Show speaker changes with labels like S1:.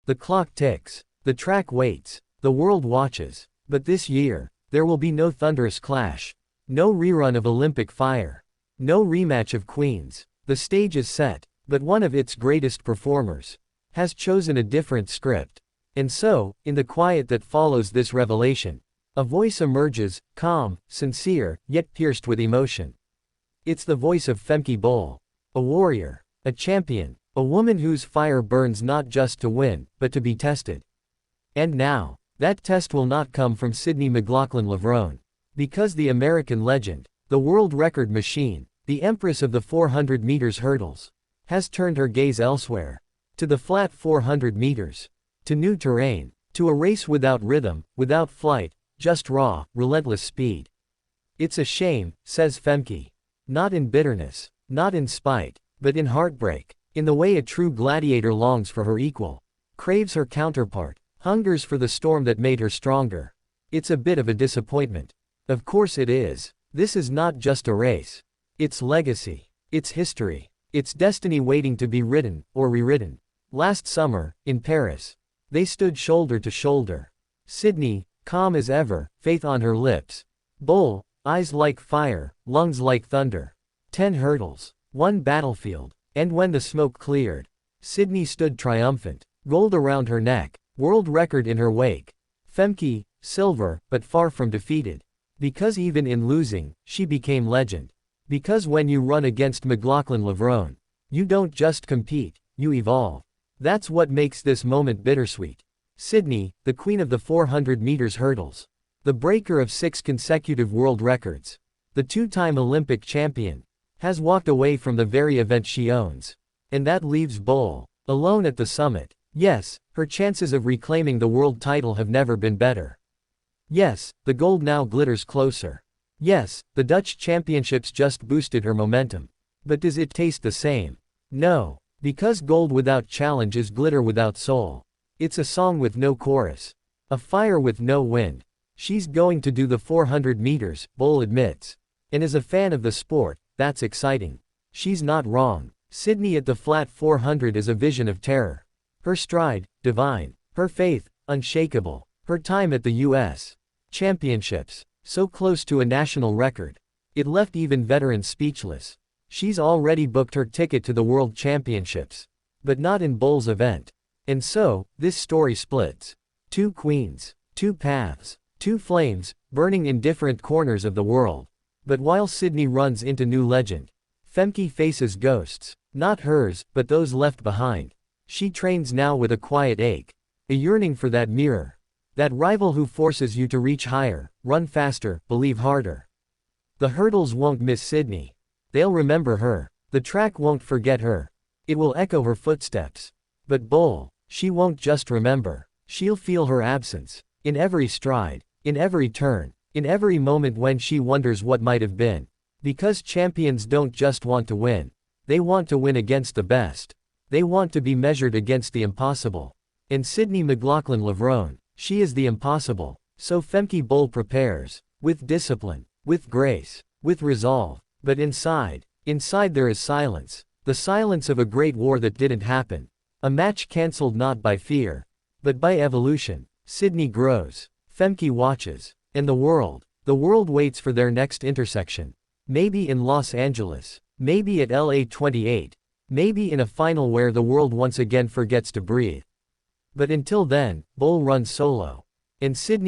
S1: The clock ticks. The track waits. The world watches. But this year, there will be no thunderous clash. No rerun of Olympic fire. No rematch of Queens. The stage is set, but one of its greatest performers has chosen a different script. And so, in the quiet that follows this revelation, a voice emerges, calm, sincere, yet pierced with emotion. It's the voice of Femke Bol. A warrior. A champion. A woman whose fire burns not just to win, but to be tested. And now, that test will not come from Sydney McLaughlin-Levrone. Because the American legend, the world record machine, the empress of the 400 meters hurdles, has turned her gaze elsewhere. To the flat 400 meters. To new terrain. To a race without rhythm, without flight, just raw, relentless speed. It's a shame, says Femke. Not in bitterness. Not in spite. But in heartbreak. In the way a true gladiator longs for her equal. Craves her counterpart. Hungers for the storm that made her stronger. It's a bit of a disappointment. Of course it is. This is not just a race. It's legacy. It's history. It's destiny waiting to be written, or rewritten. Last summer, in Paris, they stood shoulder to shoulder. Sydney, calm as ever, faith on her lips. Bol, eyes like fire, lungs like thunder. 10 hurdles. 1 battlefield. And when the smoke cleared, Sydney stood triumphant. Gold around her neck. World record in her wake. Femke, silver, but far from defeated. Because even in losing, she became legend. Because when you run against McLaughlin-Levrone, you don't just compete, you evolve. That's what makes this moment bittersweet. Sydney, the queen of the 400 meters hurdles. The breaker of 6 consecutive world records. The 2-time Olympic champion. Has walked away from the very event she owns. And that leaves Bol, alone at the summit. Yes, her chances of reclaiming the world title have never been better. Yes, the gold now glitters closer. Yes, the Dutch championships just boosted her momentum. But does it taste the same? No. Because gold without challenge is glitter without soul. It's a song with no chorus. A fire with no wind. She's going to do the 400 meters, Bol admits. And as a fan of the sport, that's exciting. She's not wrong. Sydney at the flat 400 is a vision of terror. Her stride, divine. Her faith, unshakable. Her time at the U.S. Championships, so close to a national record. It left even veterans speechless. She's already booked her ticket to the World Championships. But not in Bol's event. And so, this story splits. 2 queens. 2 paths. 2 flames, burning in different corners of the world. But while Sydney runs into new legend, Femke faces ghosts. Not hers, but those left behind. She trains now with a quiet ache. A yearning for that mirror. That rival who forces you to reach higher, run faster, believe harder. The hurdles won't miss Sydney. They'll remember her. The track won't forget her. It will echo her footsteps. But Bol, she won't just remember. She'll feel her absence. In every stride. In every turn. In every moment when she wonders what might have been. Because champions don't just want to win. They want to win against the best. They want to be measured against the impossible. And Sydney McLaughlin-Levrone, she is the impossible. So Femke Bol prepares. With discipline. With grace. With resolve. But inside there is silence. The silence of a great war that didn't happen. A match cancelled not by fear, but by evolution. Sydney grows. Femke watches. And the world waits for their next intersection. Maybe in Los Angeles. Maybe at LA 28. Maybe in a final where the world once again forgets to breathe. But until then, Bol runs solo. And Sydney